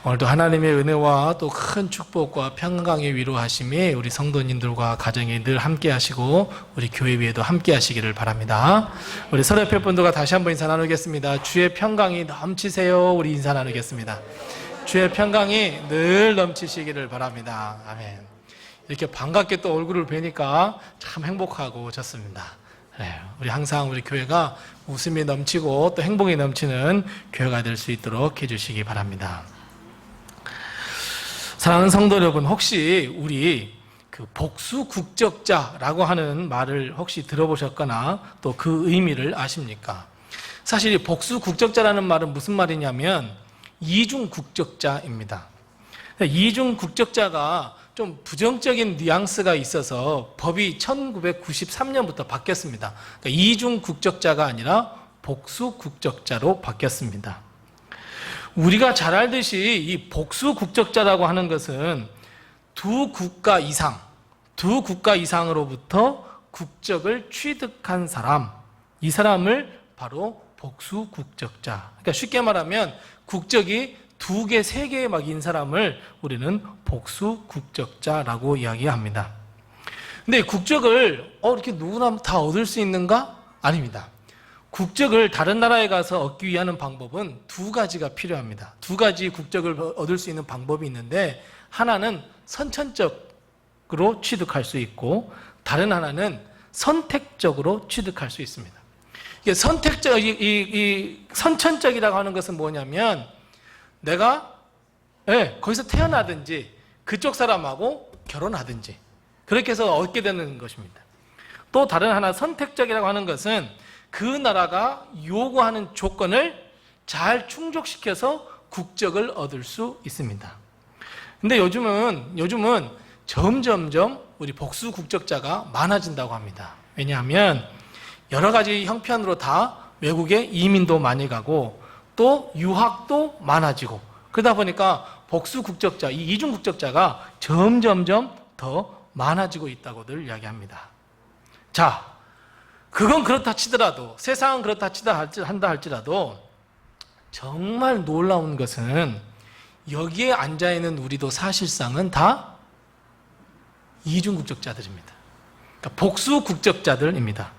오늘도 하나님의 은혜와 또 큰 축복과 평강의 위로하심이 우리 성도님들과 가정에 늘 함께 하시고 우리 교회 위에도 함께 하시기를 바랍니다. 우리 서로 옆에 분들과 다시 한번 인사 나누겠습니다. 주의 평강이 넘치세요. 우리 인사 나누겠습니다. 주의 평강이 늘 넘치시기를 바랍니다. 아멘. 이렇게 반갑게 또 얼굴을 뵈니까 참 행복하고 좋습니다. 우리 항상 우리 교회가 웃음이 넘치고 또 행복이 넘치는 교회가 될 수 있도록 해주시기 바랍니다. 사랑하는 성도 여러분, 혹시 우리 그 복수국적자라고 하는 말을 혹시 들어보셨거나 또 그 의미를 아십니까? 사실 이 복수국적자라는 말은 무슨 말이냐면 이중국적자입니다. 이중국적자가 좀 부정적인 뉘앙스가 있어서 법이 1993년부터 바뀌었습니다. 그러니까 이중국적자가 아니라 복수국적자로 바뀌었습니다. 우리가 잘 알듯이 이 복수국적자라고 하는 것은 두 국가 이상으로부터 국적을 취득한 사람, 이 사람을 바로 복수국적자. 그러니까 쉽게 말하면 국적이 2개, 3개의 막인 사람을 우리는 복수국적자라고 이야기합니다. 근데 국적을 이렇게 누구나 다 얻을 수 있는가? 아닙니다. 국적을 다른 나라에 가서 얻기 위한 방법은 2가지가 필요합니다. 2가지 국적을 얻을 수 있는 방법이 있는데, 하나는 선천적으로 취득할 수 있고 다른 하나는 선택적으로 취득할 수 있습니다. 이게 선천적이라고 하는 것은 뭐냐면 내가 거기서 태어나든지 그쪽 사람하고 결혼하든지 그렇게 해서 얻게 되는 것입니다. 또 다른 하나 선택적이라고 하는 것은 그 나라가 요구하는 조건을 잘 충족시켜서 국적을 얻을 수 있습니다. 근데 요즘은 점점점 우리 복수 국적자가 많아진다고 합니다. 왜냐하면 여러 가지 형편으로 다 외국에 이민도 많이 가고 또 유학도 많아지고 그러다 보니까 복수 국적자, 이 이중 국적자가 점점점 더 많아지고 있다고들 이야기합니다. 자, 그건 그렇다 치더라도, 세상은 그렇다 한다 할지라도 정말 놀라운 것은 여기에 앉아있는 우리도 사실상은 다 이중국적자들입니다. 그러니까 복수국적자들입니다.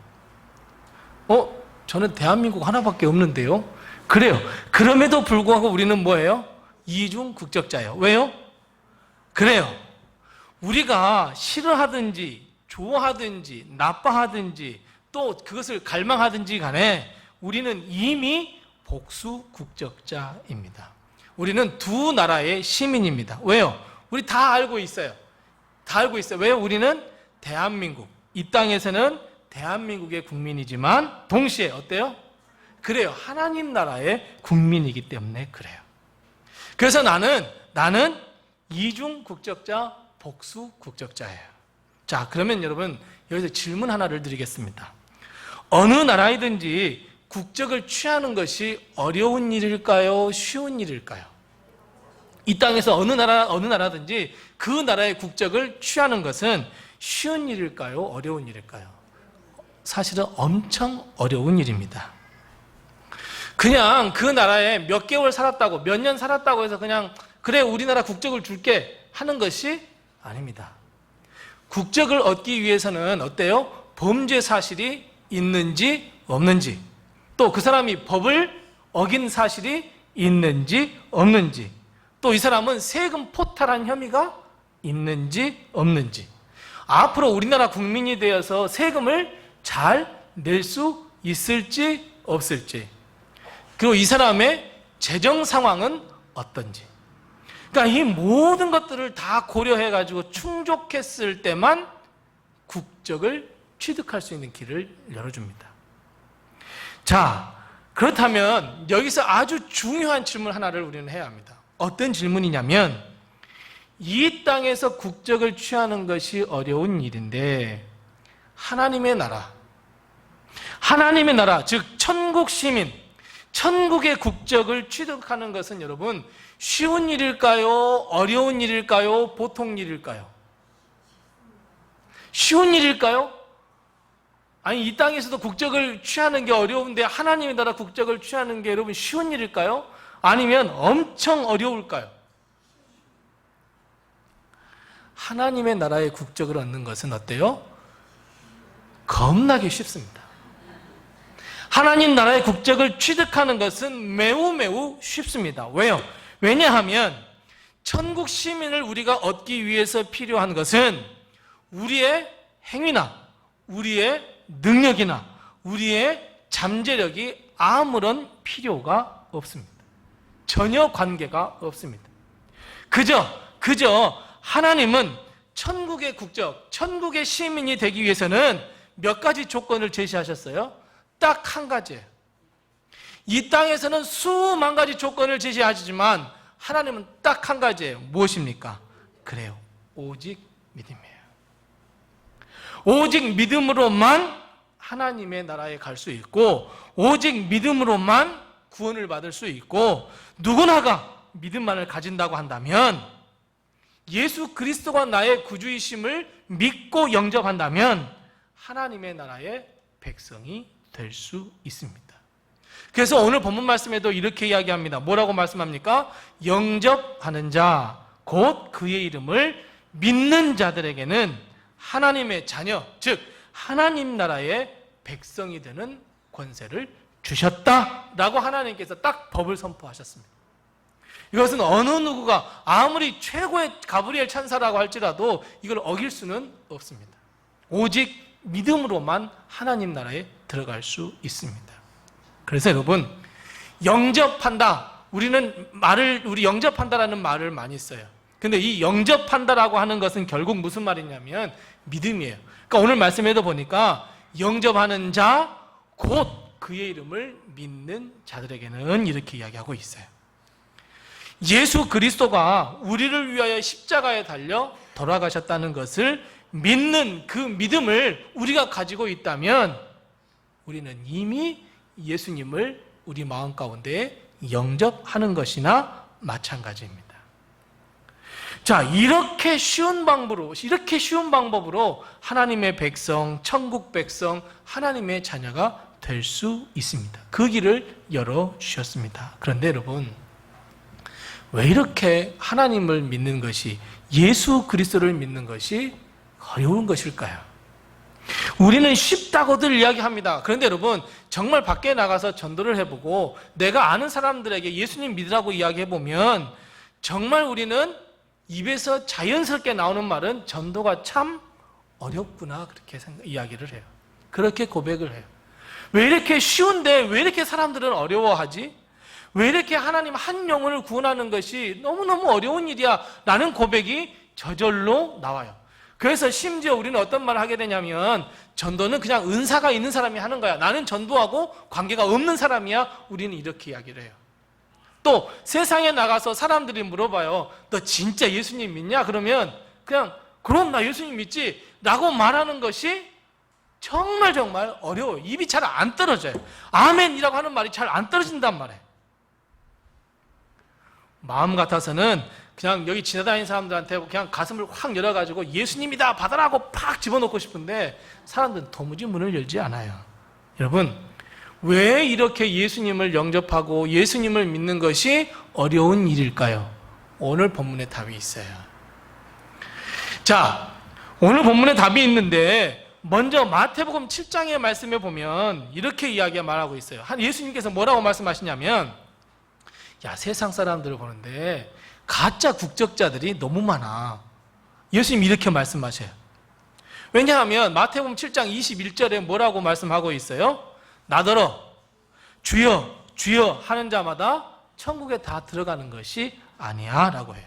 저는 대한민국 하나밖에 없는데요? 그래요. 그럼에도 불구하고 우리는 뭐예요? 이중국적자예요. 왜요? 그래요. 우리가 싫어하든지 좋아하든지 나빠하든지 또 그것을 갈망하든지 간에 우리는 이미 복수국적자입니다. 우리는 2 나라의 시민입니다. 왜요? 우리 다 알고 있어요. 다 알고 있어요. 왜요? 우리는 대한민국, 이 땅에서는 대한민국의 국민이지만 동시에 어때요? 그래요. 하나님 나라의 국민이기 때문에 그래요. 그래서 나는 이중국적자, 복수국적자예요. 자, 그러면 여러분 여기서 질문 하나를 드리겠습니다. 어느 나라이든지 국적을 취하는 것이 어려운 일일까요? 쉬운 일일까요? 이 땅에서 어느 나라든지 그 나라의 국적을 취하는 것은 쉬운 일일까요? 어려운 일일까요? 사실은 엄청 어려운 일입니다. 그냥 그 나라에 몇 개월 살았다고, 몇 년 살았다고 해서 그냥 그래 우리나라 국적을 줄게 하는 것이 아닙니다. 국적을 얻기 위해서는 어때요? 범죄 사실이 있는지 없는지, 또 그 사람이 법을 어긴 사실이 있는지 없는지, 또 이 사람은 세금 포탈한 혐의가 있는지 없는지, 앞으로 우리나라 국민이 되어서 세금을 잘 낼 수 있을지 없을지, 그리고 이 사람의 재정 상황은 어떤지, 그러니까 이 모든 것들을 다 고려해가지고 충족했을 때만 국적을 취득할 수 있는 길을 열어줍니다. 자, 그렇다면 여기서 아주 중요한 질문 하나를 우리는 해야 합니다. 어떤 질문이냐면, 이 땅에서 국적을 취하는 것이 어려운 일인데 하나님의 나라, 즉 천국 시민, 천국의 국적을 취득하는 것은 여러분 쉬운 일일까요? 어려운 일일까요? 보통 일일까요? 쉬운 일일까요? 아니, 이 땅에서도 국적을 취하는 게 어려운데 하나님의 나라 국적을 취하는 게 여러분 쉬운 일일까요? 아니면 엄청 어려울까요? 하나님의 나라의 국적을 얻는 것은 어때요? 겁나게 쉽습니다. 하나님 나라의 국적을 취득하는 것은 매우 매우 쉽습니다. 왜요? 왜냐하면 천국 시민을 우리가 얻기 위해서 필요한 것은 우리의 행위나 우리의 능력이나 우리의 잠재력이 아무런 필요가 없습니다. 전혀 관계가 없습니다. 그저 하나님은 천국의 국적, 천국의 시민이 되기 위해서는 몇 가지 조건을 제시하셨어요? 딱 한 가지예요. 이 땅에서는 수만 가지 조건을 제시하시지만 하나님은 딱 한 가지예요. 무엇입니까? 그래요. 오직 믿음이에요. 오직 믿음으로만 하나님의 나라에 갈 수 있고 오직 믿음으로만 구원을 받을 수 있고 누구나가 믿음만을 가진다고 한다면 예수 그리스도가 나의 구주이심을 믿고 영접한다면 하나님의 나라의 백성이 될 수 있습니다. 그래서 오늘 본문 말씀에도 이렇게 이야기합니다. 뭐라고 말씀합니까? 영접하는 자, 곧 그의 이름을 믿는 자들에게는 하나님의 자녀, 즉 하나님 나라의 백성이 되는 권세를 주셨다라고 하나님께서 딱 법을 선포하셨습니다. 이것은 어느 누구가 아무리 최고의 가브리엘 천사라고 할지라도 이걸 어길 수는 없습니다. 오직 믿음으로만 하나님 나라에 들어갈 수 있습니다. 그래서 여러분, 영접한다. 우리 영접한다라는 말을 많이 써요. 근데 이 영접한다라고 하는 것은 결국 무슨 말이냐면 믿음이에요. 그러니까 오늘 말씀에도 보니까 영접하는 자, 곧 그의 이름을 믿는 자들에게는 이렇게 이야기하고 있어요. 예수 그리스도가 우리를 위하여 십자가에 달려 돌아가셨다는 것을 믿는 그 믿음을 우리가 가지고 있다면 우리는 이미 예수님을 우리 마음 가운데 영접하는 것이나 마찬가지입니다. 자, 이렇게 쉬운 방법으로 하나님의 백성, 천국 백성, 하나님의 자녀가 될 수 있습니다. 그 길을 열어주셨습니다. 그런데 여러분, 왜 이렇게 하나님을 믿는 것이, 예수 그리스도를 믿는 것이 어려운 것일까요? 우리는 쉽다고들 이야기합니다. 그런데 여러분, 정말 밖에 나가서 전도를 해보고 내가 아는 사람들에게 예수님 믿으라고 이야기해보면 정말 우리는 입에서 자연스럽게 나오는 말은 전도가 참 어렵구나, 그렇게 이야기를 해요. 그렇게 고백을 해요. 왜 이렇게 쉬운데 왜 이렇게 사람들은 어려워하지? 왜 이렇게 하나님 한 영혼을 구원하는 것이 너무너무 어려운 일이야 라는 고백이 저절로 나와요. 그래서 심지어 우리는 어떤 말을 하게 되냐면 전도는 그냥 은사가 있는 사람이 하는 거야. 나는 전도하고 관계가 없는 사람이야. 우리는 이렇게 이야기를 해요. 또 세상에 나가서 사람들이 물어봐요. 너 진짜 예수님 믿냐? 그러면 그냥 그럼 나 예수님 믿지 라고 말하는 것이 정말 어려워요. 입이 잘 안 떨어져요. 아멘이라고 하는 말이 잘 안 떨어진단 말이에요. 마음 같아서는 그냥 여기 지나다니는 사람들한테 그냥 가슴을 확 열어가지고 예수님이다 받아라고 팍 집어넣고 싶은데 사람들은 도무지 문을 열지 않아요. 여러분, 왜 이렇게 예수님을 영접하고 예수님을 믿는 것이 어려운 일일까요? 오늘 본문에 답이 있어요. 자, 오늘 본문에 답이 있는데 먼저 마태복음 7장의 말씀에 보면 이렇게 말하고 있어요. 예수님께서 뭐라고 말씀하시냐면, 야, 세상 사람들을 보는데 가짜 국적자들이 너무 많아. 예수님 이렇게 말씀하셔요. 왜냐하면 마태복음 7장 21절에 뭐라고 말씀하고 있어요? 나더러 주여 주여 하는 자마다 천국에 다 들어가는 것이 아니야 라고 해요.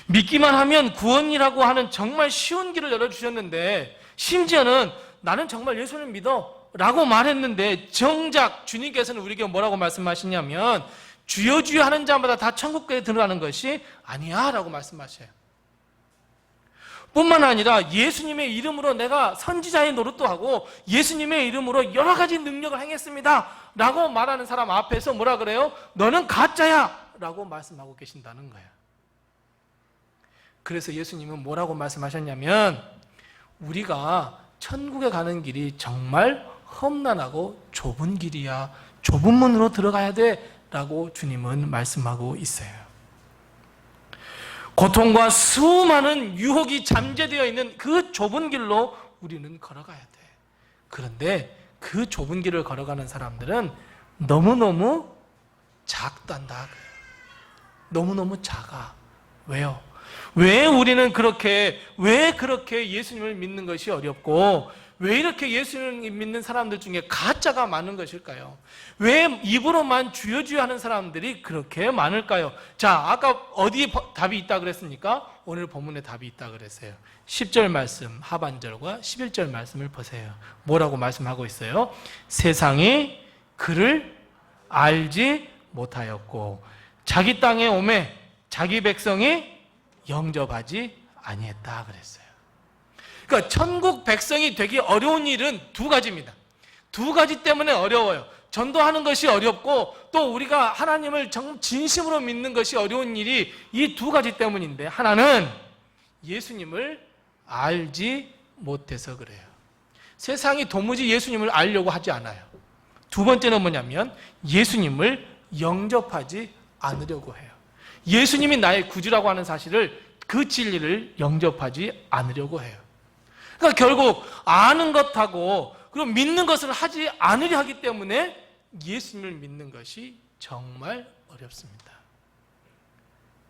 믿기만 하면 구원이라고 하는 정말 쉬운 길을 열어주셨는데 심지어는 나는 정말 예수를 믿어 라고 말했는데 정작 주님께서는 우리에게 뭐라고 말씀하시냐면 주여 주여 하는 자마다 다 천국에 들어가는 것이 아니야 라고 말씀하셔요. 뿐만 아니라 예수님의 이름으로 내가 선지자의 노릇도 하고 예수님의 이름으로 여러 가지 능력을 행했습니다 라고 말하는 사람 앞에서 뭐라 그래요? 너는 가짜야 라고 말씀하고 계신다는 거예요. 그래서 예수님은 뭐라고 말씀하셨냐면 우리가 천국에 가는 길이 정말 험난하고 좁은 길이야. 좁은 문으로 들어가야 돼 라고 주님은 말씀하고 있어요. 고통과 수많은 유혹이 잠재되어 있는 그 좁은 길로 우리는 걸어가야 돼. 그런데 그 좁은 길을 걸어가는 사람들은 너무너무 작단다. 너무너무 작아. 왜요? 왜 그렇게 예수님을 믿는 것이 어렵고, 왜 이렇게 예수님을 믿는 사람들 중에 가짜가 많은 것일까요? 왜 입으로만 주여 주여 하는 사람들이 그렇게 많을까요? 자, 아까 어디에 답이 있다 그랬습니까? 오늘 본문에 답이 있다 그랬어요. 10절 말씀 하반절과 11절 말씀을 보세요. 뭐라고 말씀하고 있어요? 세상이 그를 알지 못하였고 자기 땅에 오매 자기 백성이 영접하지 아니했다 그랬어요. 그러니까 천국 백성이 되기 어려운 일은 두 가지입니다. 두 가지 때문에 어려워요. 전도하는 것이 어렵고 또 우리가 하나님을 진심으로 믿는 것이 어려운 일이 이 두 가지 때문인데, 하나는 예수님을 알지 못해서 그래요. 세상이 도무지 예수님을 알려고 하지 않아요. 두 번째는 뭐냐면 예수님을 영접하지 않으려고 해요. 예수님이 나의 구주라고 하는 사실을, 그 진리를 영접하지 않으려고 해요. 그러니까 결국 아는 것하고 그럼 믿는 것을 하지 않으려 하기 때문에 예수님을 믿는 것이 정말 어렵습니다.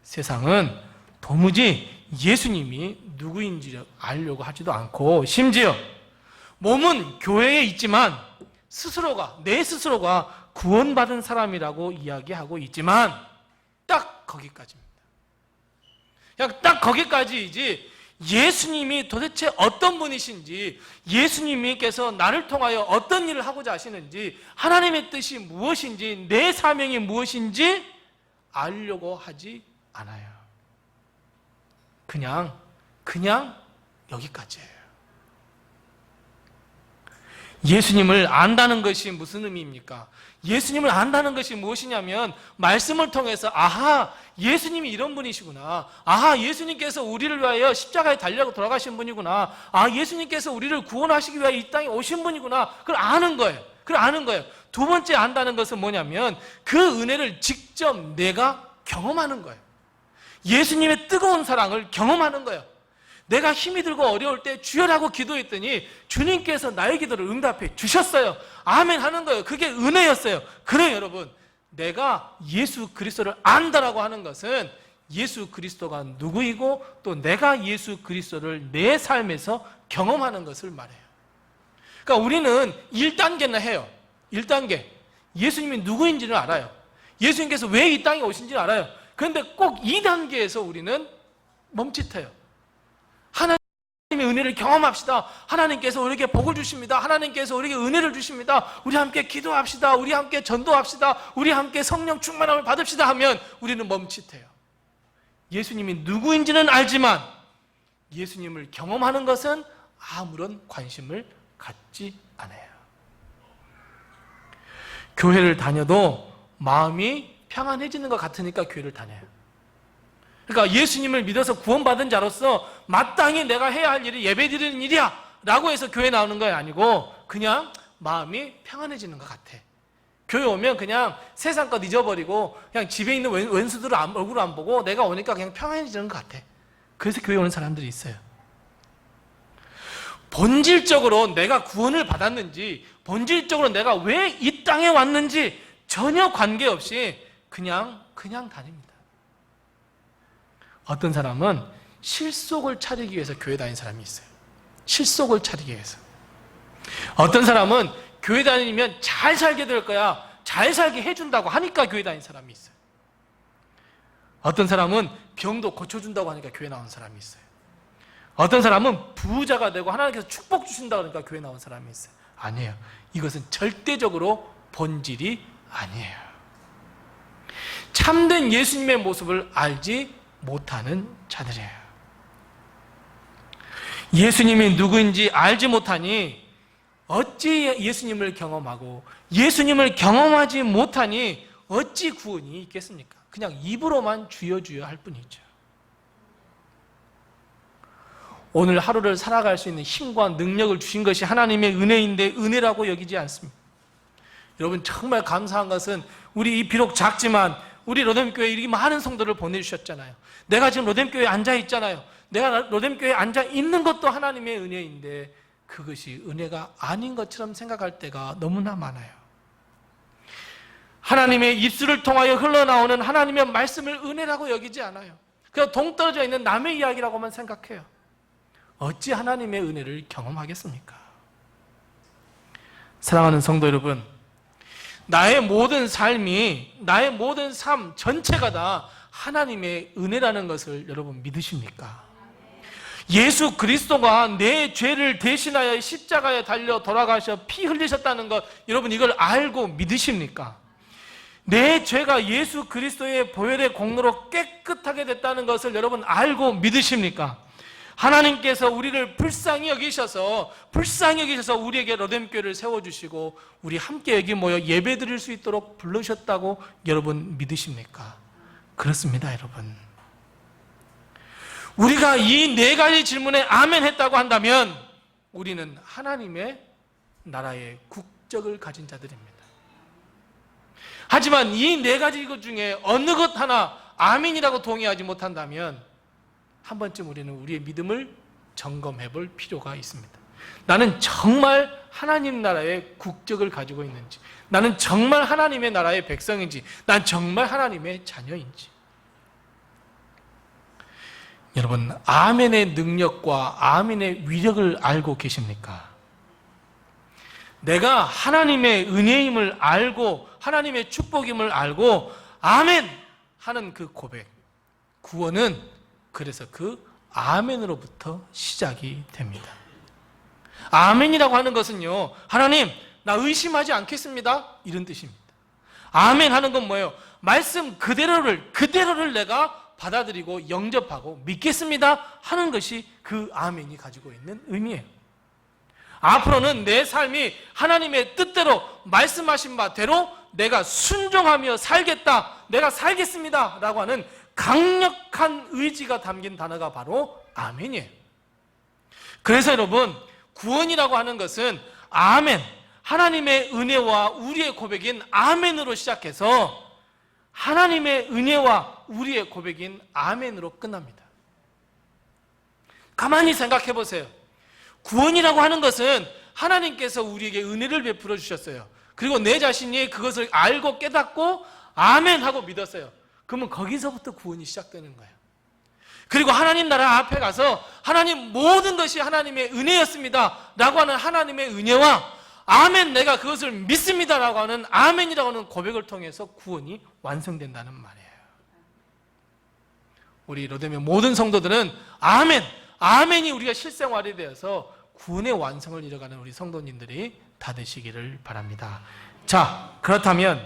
세상은 도무지 예수님이 누구인지 알려고 하지도 않고, 심지어 몸은 교회에 있지만 내 스스로가 구원받은 사람이라고 이야기하고 있지만 딱 거기까지입니다. 그냥 딱 거기까지이지, 예수님이 도대체 어떤 분이신지, 예수님께서 나를 통하여 어떤 일을 하고자 하시는지, 하나님의 뜻이 무엇인지, 내 사명이 무엇인지 알려고 하지 않아요. 그냥 여기까지예요. 예수님을 안다는 것이 무슨 의미입니까? 예수님을 안다는 것이 무엇이냐면, 말씀을 통해서 아하, 예수님이 이런 분이시구나, 아하, 예수님께서 우리를 위하여 십자가에 달려 돌아가신 분이구나, 아, 예수님께서 우리를 구원하시기 위하여 이 땅에 오신 분이구나, 그걸 아는 거예요. 두 번째 안다는 것은 뭐냐면 그 은혜를 직접 내가 경험하는 거예요. 예수님의 뜨거운 사랑을 경험하는 거예요. 내가 힘이 들고 어려울 때 주여라고 기도했더니 주님께서 나의 기도를 응답해 주셨어요. 아멘 하는 거예요. 그게 은혜였어요. 그래요, 여러분. 내가 예수 그리스도를 안다라고 하는 것은 예수 그리스도가 누구이고 또 내가 예수 그리스도를 내 삶에서 경험하는 것을 말해요. 그러니까 우리는 1단계나 해요. 1단계. 예수님이 누구인지는 알아요. 예수님께서 왜 이 땅에 오신지는 알아요. 그런데 꼭 2단계에서 우리는 멈칫해요. 하나님의 은혜를 경험합시다. 하나님께서 우리에게 복을 주십니다. 하나님께서 우리에게 은혜를 주십니다. 우리 함께 기도합시다. 우리 함께 전도합시다. 우리 함께 성령 충만함을 받읍시다 하면 우리는 멈칫해요. 예수님이 누구인지는 알지만 예수님을 경험하는 것은 아무런 관심을 갖지 않아요. 교회를 다녀도 마음이 평안해지는 것 같으니까 교회를 다녀요. 그러니까 예수님을 믿어서 구원받은 자로서 마땅히 내가 해야 할 일이 예배드리는 일이야 라고 해서 교회 나오는 거 아니고 그냥 마음이 평안해지는 것 같아. 교회 오면 그냥 세상 것 잊어버리고 그냥 집에 있는 원수들을 얼굴 안 보고 내가 오니까 그냥 평안해지는 것 같아. 그래서 교회 오는 사람들이 있어요. 본질적으로 내가 구원을 받았는지, 본질적으로 내가 왜 이 땅에 왔는지 전혀 관계없이 그냥 다닙니다. 어떤 사람은 실속을 차리기 위해서 교회 다니는 사람이 있어요. 실속을 차리기 위해서. 어떤 사람은 교회 다니면 잘 살게 될 거야, 잘 살게 해준다고 하니까 교회 다니는 사람이 있어요. 어떤 사람은 병도 고쳐준다고 하니까 교회 나오는 사람이 있어요. 어떤 사람은 부자가 되고 하나님께서 축복 주신다고 하니까 교회 나온 사람이 있어요. 아니에요. 이것은 절대적으로 본질이 아니에요. 참된 예수님의 모습을 알지 못하는 자들이에요. 예수님이 누구인지 알지 못하니 어찌 예수님을 경험하고 예수님을 경험하지 못하니 어찌 구원이 있겠습니까? 그냥 입으로만 주여 주여 할 뿐이죠. 오늘 하루를 살아갈 수 있는 힘과 능력을 주신 것이 하나님의 은혜인데 은혜라고 여기지 않습니다. 여러분, 정말 감사한 것은 우리 비록 작지만 우리 로뎀교회에 이렇게 많은 성도를 보내주셨잖아요. 내가 지금 로뎀교회에 앉아 있잖아요. 내가 로뎀교회에 앉아 있는 것도 하나님의 은혜인데 그것이 은혜가 아닌 것처럼 생각할 때가 너무나 많아요. 하나님의 입술을 통하여 흘러나오는 하나님의 말씀을 은혜라고 여기지 않아요. 그냥 동떨어져 있는 남의 이야기라고만 생각해요. 어찌 하나님의 은혜를 경험하겠습니까? 사랑하는 성도 여러분, 나의 모든 삶이, 나의 모든 삶 전체가 다 하나님의 은혜라는 것을 여러분 믿으십니까? 예수 그리스도가 내 죄를 대신하여 십자가에 달려 돌아가셔 피 흘리셨다는 것, 여러분 이걸 알고 믿으십니까? 내 죄가 예수 그리스도의 보혈의 공로로 깨끗하게 됐다는 것을 여러분 알고 믿으십니까? 하나님께서 우리를 불쌍히 여기셔서 우리에게 로뎀교회를 세워주시고 우리 함께 여기 모여 예배드릴 수 있도록 부르셨다고 여러분 믿으십니까? 그렇습니다, 여러분. 우리가 이 네 가지 질문에 아멘 했다고 한다면 우리는 하나님의 나라의 국적을 가진 자들입니다. 하지만 이 네 가지 것 중에 어느 것 하나 아멘이라고 동의하지 못한다면 한 번쯤 우리는 우리의 믿음을 점검해 볼 필요가 있습니다. 나는 정말 하나님 나라의 국적을 가지고 있는지, 나는 정말 하나님의 나라의 백성인지, 난 정말 하나님의 자녀인지. 여러분, 아멘의 능력과 아멘의 위력을 알고 계십니까? 내가 하나님의 은혜임을 알고 하나님의 축복임을 알고 아멘 하는 그 고백, 구원은 그래서 그 아멘으로부터 시작이 됩니다. 아멘이라고 하는 것은요, 하나님 나 의심하지 않겠습니다 이런 뜻입니다. 아멘 하는 건 뭐예요? 말씀 그대로를 내가 받아들이고 영접하고 믿겠습니다 하는 것이 그 아멘이 가지고 있는 의미예요. 앞으로는 내 삶이 하나님의 뜻대로 말씀하신 바대로 내가 순종하며 살겠다, 내가 살겠습니다 라고 하는 강력한 의지가 담긴 단어가 바로 아멘이에요. 그래서 여러분, 구원이라고 하는 것은 아멘, 하나님의 은혜와 우리의 고백인 아멘으로 시작해서 하나님의 은혜와 우리의 고백인 아멘으로 끝납니다. 가만히 생각해 보세요. 구원이라고 하는 것은 하나님께서 우리에게 은혜를 베풀어 주셨어요. 그리고 내 자신이 그것을 알고 깨닫고 아멘 하고 믿었어요. 그러면 거기서부터 구원이 시작되는 거예요. 그리고 하나님 나라 앞에 가서 하나님 모든 것이 하나님의 은혜였습니다 라고 하는 하나님의 은혜와 아멘 내가 그것을 믿습니다 라고 하는 아멘이라고 하는 고백을 통해서 구원이 완성된다는 말이에요. 우리 로뎀의 모든 성도들은 아멘이 우리가 실생활이 되어서 구원의 완성을 이뤄가는 우리 성도님들이 다 되시기를 바랍니다. 자, 그렇다면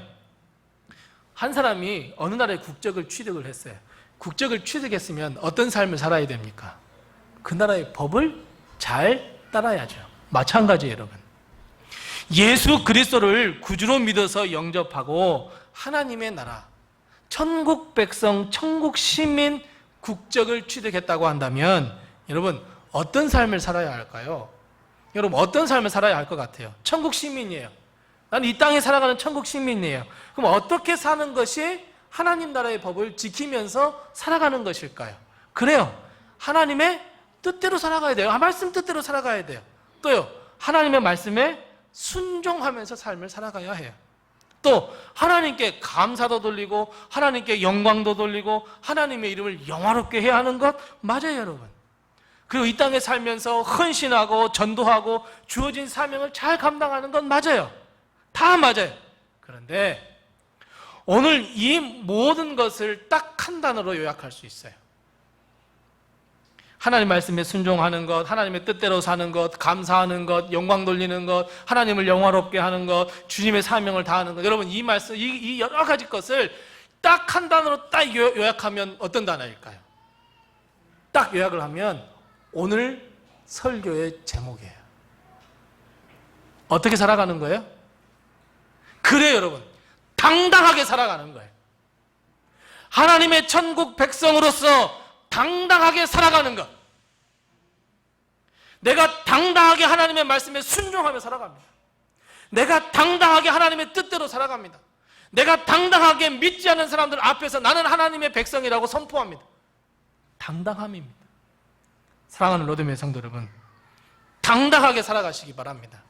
한 사람이 어느 나라의 국적을 취득을 했어요. 국적을 취득했으면 어떤 삶을 살아야 됩니까? 그 나라의 법을 잘 따라야죠. 마찬가지예요, 여러분. 예수 그리스도를 구주로 믿어서 영접하고 하나님의 나라, 천국 백성, 천국 시민 국적을 취득했다고 한다면 여러분 어떤 삶을 살아야 할까요? 여러분 어떤 삶을 살아야 할 것 같아요? 천국 시민이에요. 나는 이 땅에 살아가는 천국 시민이에요. 그럼 어떻게 사는 것이 하나님 나라의 법을 지키면서 살아가는 것일까요? 그래요. 하나님의 뜻대로 살아가야 돼요. 말씀 뜻대로 살아가야 돼요. 또요, 하나님의 말씀에 순종하면서 삶을 살아가야 해요. 또 하나님께 감사도 돌리고 하나님께 영광도 돌리고 하나님의 이름을 영화롭게 해야 하는 것 맞아요, 여러분. 그리고 이 땅에 살면서 헌신하고 전도하고 주어진 사명을 잘 감당하는 건 맞아요. 다 맞아요. 그런데 오늘 이 모든 것을 딱 한 단어로 요약할 수 있어요. 하나님 말씀에 순종하는 것, 하나님의 뜻대로 사는 것, 감사하는 것, 영광 돌리는 것, 하나님을 영화롭게 하는 것, 주님의 사명을 다하는 것. 여러분 이 말씀, 이 여러 가지 것을 딱 한 단어로 딱 요약하면 어떤 단어일까요? 딱 요약을 하면 오늘 설교의 제목이에요. 어떻게 살아가는 거예요? 그래요, 여러분. 당당하게 살아가는 거예요. 하나님의 천국 백성으로서 당당하게 살아가는 것. 내가 당당하게 하나님의 말씀에 순종하며 살아갑니다. 내가 당당하게 하나님의 뜻대로 살아갑니다. 내가 당당하게 믿지 않는 사람들 앞에서 나는 하나님의 백성이라고 선포합니다. 당당함입니다. 사랑하는 로드메 성도 여러분, 당당하게 살아가시기 바랍니다.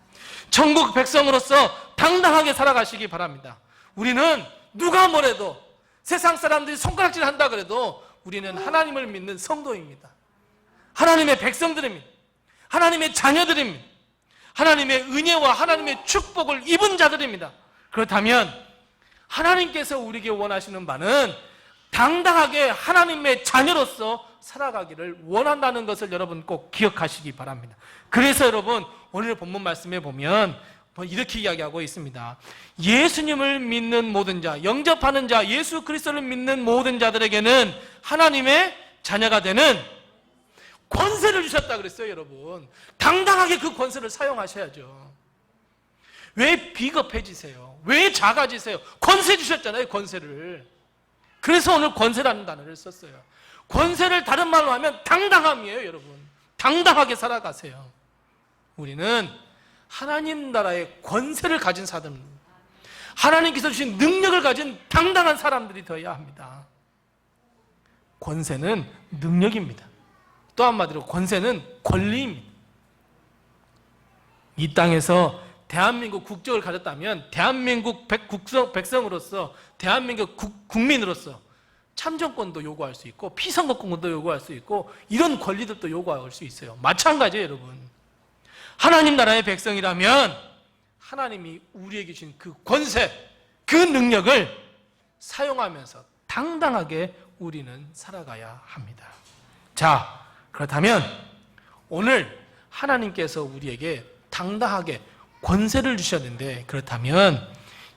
천국 백성으로서 당당하게 살아가시기 바랍니다. 우리는 누가 뭐래도, 세상 사람들이 손가락질 한다 그래도 우리는 하나님을 믿는 성도입니다. 하나님의 백성들입니다. 하나님의 자녀들입니다. 하나님의 은혜와 하나님의 축복을 입은 자들입니다. 그렇다면 하나님께서 우리에게 원하시는 바는 당당하게 하나님의 자녀로서 살아가기를 원한다는 것을 여러분 꼭 기억하시기 바랍니다. 그래서 여러분 오늘 본문 말씀에 보면 이렇게 이야기하고 있습니다. 예수님을 믿는 모든 자, 영접하는 자, 예수 그리스도를 믿는 모든 자들에게는 하나님의 자녀가 되는 권세를 주셨다 그랬어요. 여러분 당당하게 그 권세를 사용하셔야죠. 왜 비겁해지세요? 왜 작아지세요? 권세 주셨잖아요. 권세를. 그래서 오늘 권세라는 단어를 썼어요. 권세를 다른 말로 하면 당당함이에요. 여러분 당당하게 살아가세요. 우리는 하나님 나라의 권세를 가진 사람들, 하나님께서 주신 능력을 가진 당당한 사람들이 되어야 합니다. 권세는 능력입니다. 또 한마디로 권세는 권리입니다. 이 땅에서 대한민국 국적을 가졌다면 대한민국 백성으로서, 대한민국 국민으로서 참정권도 요구할 수 있고 피선거권도 요구할 수 있고 이런 권리들도 요구할 수 있어요. 마찬가지예요. 여러분 하나님 나라의 백성이라면 하나님이 우리에게 주신 그 권세, 그 능력을 사용하면서 당당하게 우리는 살아가야 합니다. 자, 그렇다면 오늘 하나님께서 우리에게 당당하게 권세를 주셨는데, 그렇다면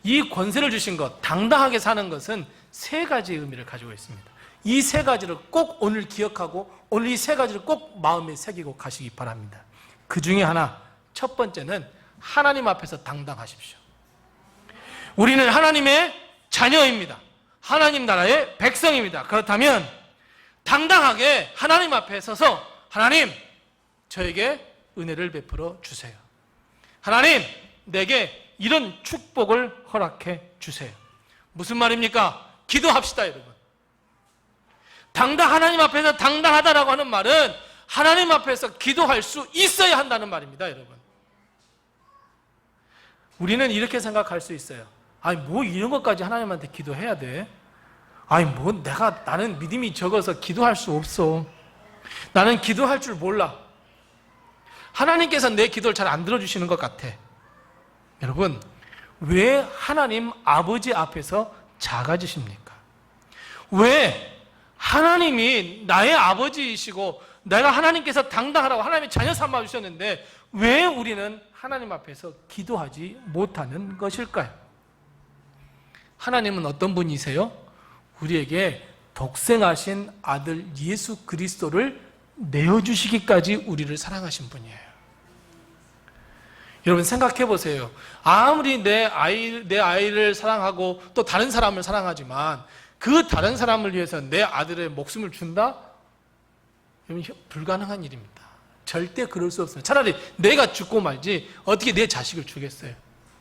이 권세를 주신 것, 당당하게 사는 것은 세 가지 의미를 가지고 있습니다. 이 세 가지를 꼭 오늘 기억하고 오늘 이 세 가지를 꼭 마음에 새기고 가시기 바랍니다. 그 중에 하나, 첫 번째는 하나님 앞에서 당당하십시오. 우리는 하나님의 자녀입니다. 하나님 나라의 백성입니다. 그렇다면 당당하게 하나님 앞에 서서 하나님, 저에게 은혜를 베풀어 주세요. 하나님, 내게 이런 축복을 허락해 주세요. 무슨 말입니까? 기도합시다, 여러분. 하나님 앞에서 당당하다라고 하는 말은 하나님 앞에서 기도할 수 있어야 한다는 말입니다, 여러분. 우리는 이렇게 생각할 수 있어요. 아니, 뭐 이런 것까지 하나님한테 기도해야 돼? 아니, 뭐 나는 믿음이 적어서 기도할 수 없어. 나는 기도할 줄 몰라. 하나님께서 내 기도를 잘 안 들어주시는 것 같아. 여러분, 왜 하나님 아버지 앞에서 작아지십니까? 왜 하나님이 나의 아버지이시고 내가 하나님께서 당당하라고 하나님의 자녀 삼아 주셨는데 왜 우리는 하나님 앞에서 기도하지 못하는 것일까요? 하나님은 어떤 분이세요? 우리에게 독생하신 아들 예수 그리스도를 내어주시기까지 우리를 사랑하신 분이에요. 여러분 생각해 보세요. 아무리 내 아이를 사랑하고 또 다른 사람을 사랑하지만 그 다른 사람을 위해서 내 아들의 목숨을 준다? 여러분 불가능한 일입니다. 절대 그럴 수 없어요. 차라리 내가 죽고 말지 어떻게 내 자식을 주겠어요.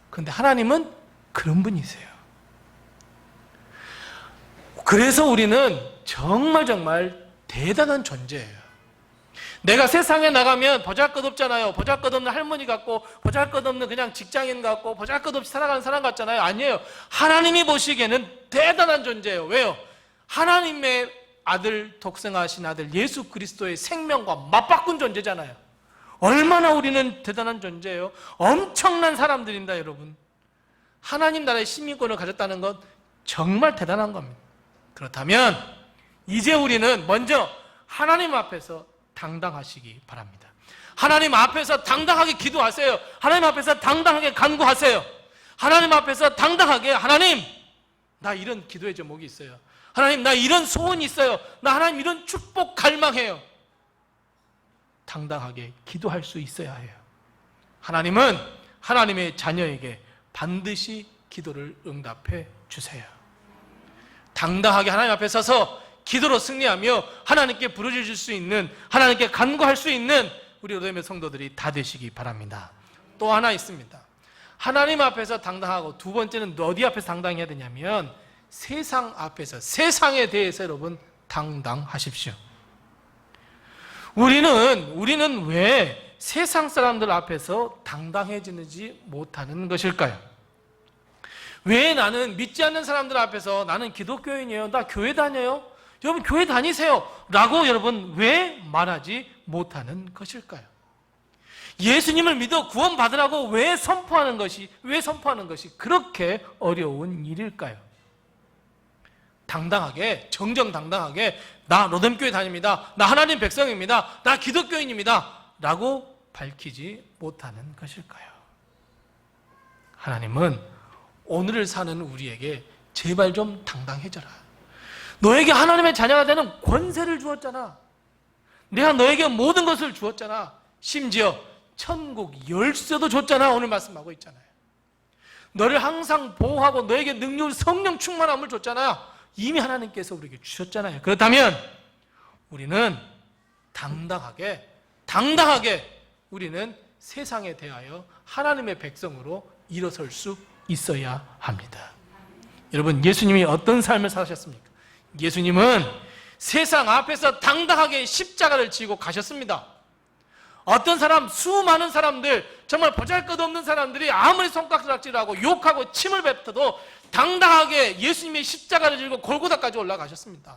그런데 하나님은 그런 분이세요. 그래서 우리는 정말 대단한 존재예요. 내가 세상에 나가면 보잘것없잖아요. 보잘것없는 할머니 같고 보잘것없는 그냥 직장인 같고 보잘것없이 살아가는 사람 같잖아요. 아니에요. 하나님이 보시기에는 대단한 존재예요. 왜요? 하나님의 아들, 독생하신 아들 예수 그리스도의 생명과 맞바꾼 존재잖아요. 얼마나 우리는 대단한 존재예요. 엄청난 사람들입니다, 여러분. 하나님 나라의 시민권을 가졌다는 건 정말 대단한 겁니다. 그렇다면 이제 우리는 먼저 하나님 앞에서 당당하시기 바랍니다. 하나님 앞에서 당당하게 기도하세요. 하나님 앞에서 당당하게 간구하세요. 하나님 앞에서 당당하게 하나님, 나 이런 기도의 제목이 있어요. 하나님, 나 이런 소원이 있어요. 나 하나님 이런 축복 갈망해요. 당당하게 기도할 수 있어야 해요. 하나님은 하나님의 자녀에게 반드시 기도를 응답해 주세요. 당당하게 하나님 앞에 서서 기도로 승리하며 하나님께 부르짖을 수 있는, 하나님께 간구할 수 있는 우리 로데메 성도들이 다 되시기 바랍니다. 또 하나 있습니다. 하나님 앞에서 당당하고, 두 번째는 어디 앞에서 당당해야 되냐면 세상 앞에서, 세상에 대해서 여러분 당당하십시오. 우리는 왜 세상 사람들 앞에서 당당해지는지 못하는 것일까요? 왜 나는 믿지 않는 사람들 앞에서 나는 기독교인이에요, 나 교회 다녀요, 여러분 교회 다니세요 라고 여러분 왜 말하지 못하는 것일까요? 예수님을 믿어 구원받으라고 왜 선포하는 것이 그렇게 어려운 일일까요? 당당하게, 정정당당하게 나 로뎀교회 다닙니다, 나 하나님 백성입니다, 나 기독교인입니다 라고 밝히지 못하는 것일까요? 하나님은 오늘을 사는 우리에게 제발 좀 당당해져라, 너에게 하나님의 자녀가 되는 권세를 주었잖아, 내가 너에게 모든 것을 주었잖아, 심지어 천국 열쇠도 줬잖아, 오늘 말씀하고 있잖아요. 너를 항상 보호하고 너에게 능력, 성령 충만함을 줬잖아요. 이미 하나님께서 우리에게 주셨잖아요. 그렇다면 우리는 당당하게 우리는 세상에 대하여 하나님의 백성으로 일어설 수 있어야 합니다. 여러분, 예수님이 어떤 삶을 사셨습니까? 예수님은 세상 앞에서 당당하게 십자가를 지고 가셨습니다. 어떤 사람, 수많은 사람들, 정말 보잘것없는 사람들이 아무리 손가락질하고 욕하고 침을 뱉어도 당당하게 예수님의 십자가를 지고 골고다까지 올라가셨습니다.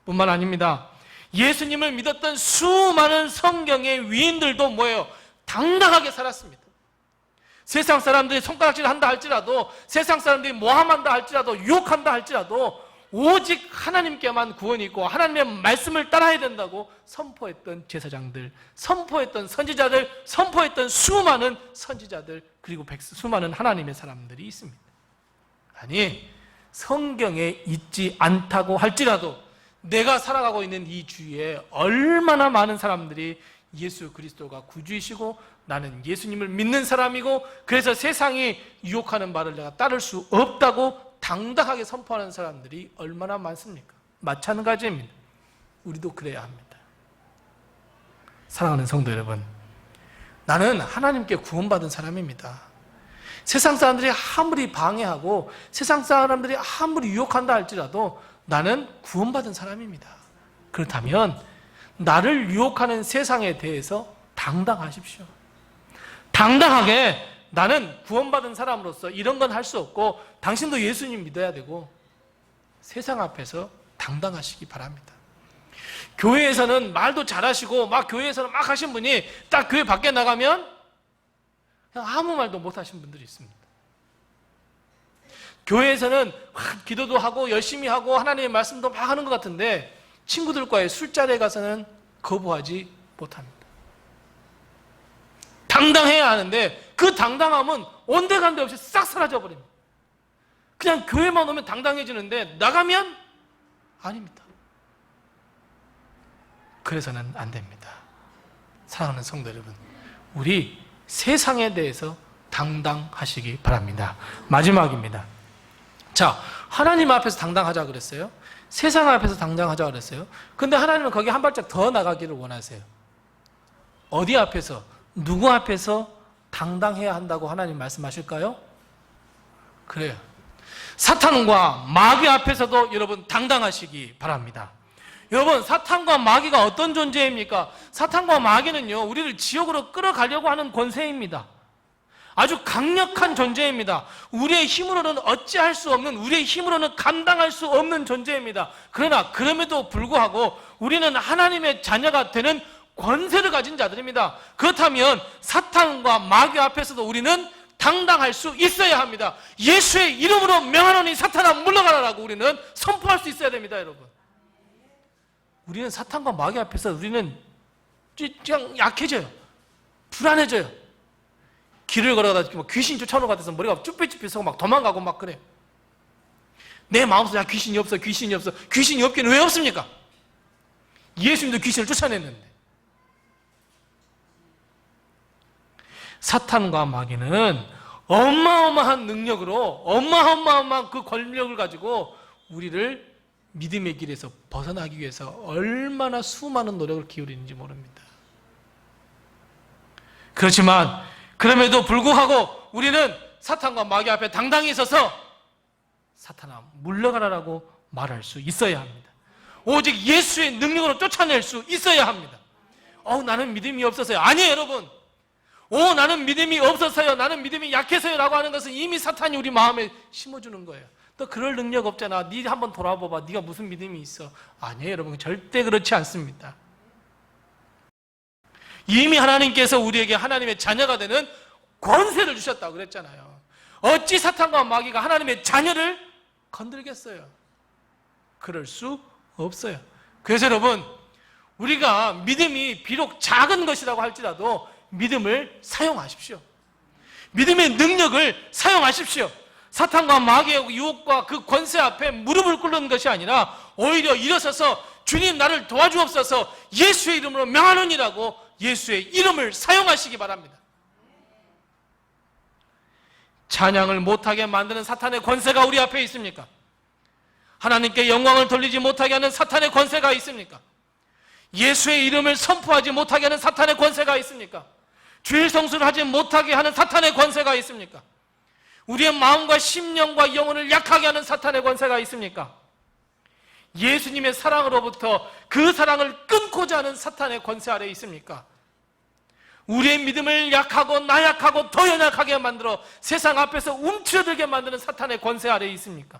뿐만 아닙니다. 예수님을 믿었던 수많은 성경의 위인들도 뭐예요? 당당하게 살았습니다. 세상 사람들이 손가락질 한다 할지라도, 세상 사람들이 모함한다 할지라도, 유혹한다 할지라도 오직 하나님께만 구원이 있고 하나님의 말씀을 따라야 된다고 선포했던 제사장들, 선포했던 선지자들, 선포했던 수많은 선지자들, 그리고 수많은 하나님의 사람들이 있습니다. 아니, 성경에 있지 않다고 할지라도 내가 살아가고 있는 이 주위에 얼마나 많은 사람들이 예수 그리스도가 구주이시고 나는 예수님을 믿는 사람이고 그래서 세상이 유혹하는 말을 내가 따를 수 없다고 당당하게 선포하는 사람들이 얼마나 많습니까? 마찬가지입니다. 우리도 그래야 합니다. 사랑하는 성도 여러분, 나는 하나님께 구원받은 사람입니다. 세상 사람들이 아무리 방해하고 세상 사람들이 아무리 유혹한다 할지라도 나는 구원받은 사람입니다. 그렇다면 나를 유혹하는 세상에 대해서 당당하십시오. 당당하게 나는 구원받은 사람으로서 이런 건 할 수 없고 당신도 예수님 믿어야 되고 세상 앞에서 당당하시기 바랍니다. 교회에서는 말도 잘하시고 막 교회에서는 막 하신 분이 딱 교회 밖에 나가면 그냥 아무 말도 못 하신 분들이 있습니다. 교회에서는 기도도 하고 열심히 하고 하나님의 말씀도 막 하는 것 같은데 친구들과의 술자리에 가서는 거부하지 못합니다. 당당해야 하는데 그 당당함은 온데간데 없이 싹 사라져버립니다. 그냥 교회만 오면 당당해지는데 나가면 아닙니다. 그래서는 안 됩니다. 사랑하는 성도 여러분, 우리 세상에 대해서 당당하시기 바랍니다. 마지막입니다. 자, 하나님 앞에서 당당하자 그랬어요. 세상 앞에서 당당하자 그랬어요. 근데 하나님은 거기 한 발짝 더 나가기를 원하세요. 어디 앞에서, 누구 앞에서 당당해야 한다고 하나님 말씀하실까요? 그래요. 사탄과 마귀 앞에서도 여러분 당당하시기 바랍니다. 여러분, 사탄과 마귀가 어떤 존재입니까? 사탄과 마귀는요, 우리를 지옥으로 끌어가려고 하는 권세입니다. 아주 강력한 존재입니다. 우리의 힘으로는 어찌할 수 없는, 우리의 힘으로는 감당할 수 없는 존재입니다. 그러나 그럼에도 불구하고 우리는 하나님의 자녀가 되는 권세를 가진 자들입니다. 그렇다면 사탄과 마귀 앞에서도 우리는 당당할 수 있어야 합니다. 예수의 이름으로 명하노니 사탄아 물러가라라고 우리는 선포할 수 있어야 됩니다. 여러분, 우리는 사탄과 마귀 앞에서 우리는 그냥 약해져요. 불안해져요. 길을 걸어가다 귀신 쫓아오는 것 같아서 머리가 쭈뼛쭈뼛 서고 막 도망가고 막 그래. 내 마음속에 야, 귀신이 없어, 귀신이 없어. 귀신이 없기는 왜 없습니까? 예수님도 귀신을 쫓아냈는데. 사탄과 마귀는 어마어마한 능력으로, 어마어마한 그 권력을 가지고 우리를 믿음의 길에서 벗어나기 위해서 얼마나 수많은 노력을 기울이는지 모릅니다. 그렇지만 그럼에도 불구하고 우리는 사탄과 마귀 앞에 당당히 서서 사탄아 물러가라라고 말할 수 있어야 합니다. 오직 예수의 능력으로 쫓아낼 수 있어야 합니다. 나는 믿음이 없어서요. 아니에요, 여러분. 나는 믿음이 없어서요, 나는 믿음이 약해서요 라고 하는 것은 이미 사탄이 우리 마음에 심어주는 거예요. 너 그럴 능력 없잖아. 네 한번 돌아봐봐. 네가 무슨 믿음이 있어. 아니에요, 여러분. 절대 그렇지 않습니다. 이미 하나님께서 우리에게 하나님의 자녀가 되는 권세를 주셨다고 그랬잖아요. 어찌 사탄과 마귀가 하나님의 자녀를 건들겠어요? 그럴 수 없어요. 그래서 여러분, 우리가 믿음이 비록 작은 것이라고 할지라도 믿음을 사용하십시오. 믿음의 능력을 사용하십시오. 사탄과 마귀의 유혹과 그 권세 앞에 무릎을 꿇는 것이 아니라 오히려 일어서서 주님 나를 도와주옵소서, 예수의 이름으로 명하노니라고 예수의 이름을 사용하시기 바랍니다. 찬양을 못하게 만드는 사탄의 권세가 우리 앞에 있습니까? 하나님께 영광을 돌리지 못하게 하는 사탄의 권세가 있습니까? 예수의 이름을 선포하지 못하게 하는 사탄의 권세가 있습니까? 주일 성수를 하지 못하게 하는 사탄의 권세가 있습니까? 우리의 마음과 심령과 영혼을 약하게 하는 사탄의 권세가 있습니까? 예수님의 사랑으로부터 그 사랑을 끊고자 하는 사탄의 권세 아래에 있습니까? 우리의 믿음을 약하고 나약하고 더 연약하게 만들어 세상 앞에서 움츠러들게 만드는 사탄의 권세 아래에 있습니까?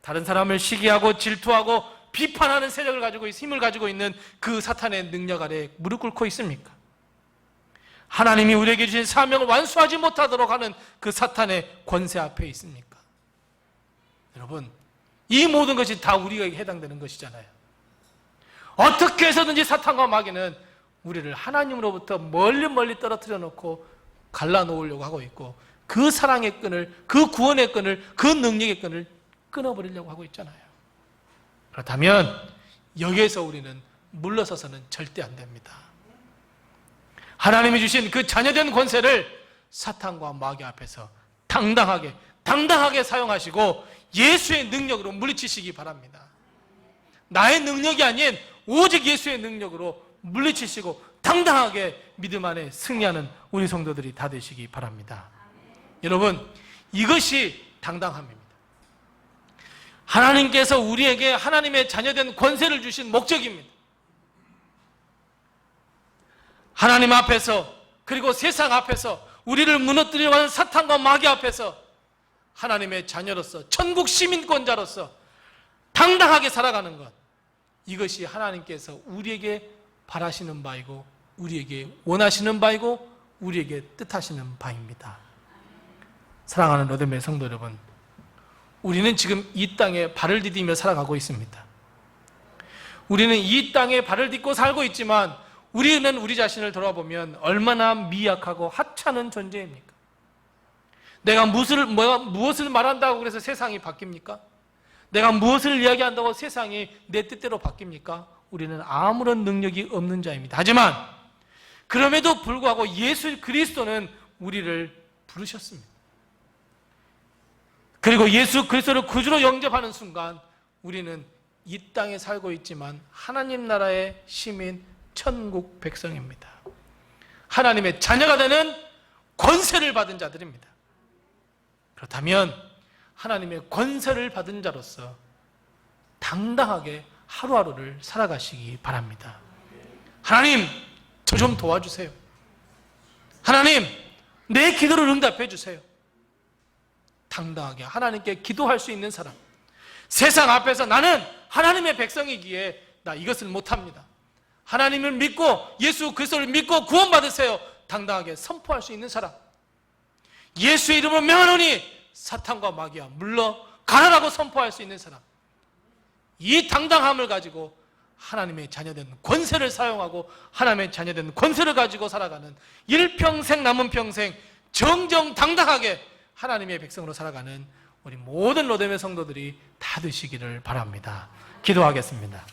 다른 사람을 시기하고 질투하고 비판하는 세력을 가지고 힘을 가지고 있는 그 사탄의 능력 아래에 무릎 꿇고 있습니까? 하나님이 우리에게 주신 사명을 완수하지 못하도록 하는 그 사탄의 권세 앞에 있습니까? 여러분, 이 모든 것이 다 우리에게 해당되는 것이잖아요. 어떻게 해서든지 사탄과 마귀는 우리를 하나님으로부터 멀리 떨어뜨려 놓고 갈라놓으려고 하고 있고, 그 사랑의 끈을, 그 구원의 끈을, 그 능력의 끈을 끊어버리려고 하고 있잖아요. 그렇다면 여기에서 우리는 물러서서는 절대 안 됩니다. 하나님이 주신 그 자녀된 권세를 사탄과 마귀 앞에서 당당하게 사용하시고 예수의 능력으로 물리치시기 바랍니다. 나의 능력이 아닌 오직 예수의 능력으로 물리치시고 당당하게 믿음 안에 승리하는 우리 성도들이 다 되시기 바랍니다. 여러분, 이것이 당당함입니다. 하나님께서 우리에게 하나님의 자녀된 권세를 주신 목적입니다. 하나님 앞에서, 그리고 세상 앞에서, 우리를 무너뜨리려고 하는 사탄과 마귀 앞에서 하나님의 자녀로서, 천국 시민권자로서 당당하게 살아가는 것, 이것이 하나님께서 우리에게 바라시는 바이고, 우리에게 원하시는 바이고, 우리에게 뜻하시는 바입니다. 사랑하는 로뎀의 성도 여러분, 우리는 지금 이 땅에 발을 디디며 살아가고 있습니다. 우리는 이 땅에 발을 딛고 살고 있지만 우리는 우리 자신을 돌아보면 얼마나 미약하고 하찮은 존재입니까? 내가 무엇을 말한다고 그래서 세상이 바뀝니까? 내가 무엇을 이야기한다고 세상이 내 뜻대로 바뀝니까? 우리는 아무런 능력이 없는 자입니다. 하지만 그럼에도 불구하고 예수 그리스도는 우리를 부르셨습니다. 그리고 예수 그리스도를 구주로 영접하는 순간 우리는 이 땅에 살고 있지만 하나님 나라의 시민, 천국 백성입니다. 하나님의 자녀가 되는 권세를 받은 자들입니다. 그렇다면 하나님의 권세를 받은 자로서 당당하게 하루하루를 살아가시기 바랍니다. 하나님, 저 좀 도와주세요. 하나님, 내 기도를 응답해 주세요. 당당하게 하나님께 기도할 수 있는 사람, 세상 앞에서 나는 하나님의 백성이기에 나 이것을 못합니다, 하나님을 믿고 예수 그리스도를 믿고 구원받으세요, 당당하게 선포할 수 있는 사람, 예수의 이름으로 명하노니 사탄과 마귀야 물러가라라고 선포할 수 있는 사람, 이 당당함을 가지고 하나님의 자녀된 권세를 사용하고 하나님의 자녀된 권세를 가지고 살아가는 일평생 남은 평생 정정당당하게 하나님의 백성으로 살아가는 우리 모든 로뎀의 성도들이 다 되시기를 바랍니다. 기도하겠습니다.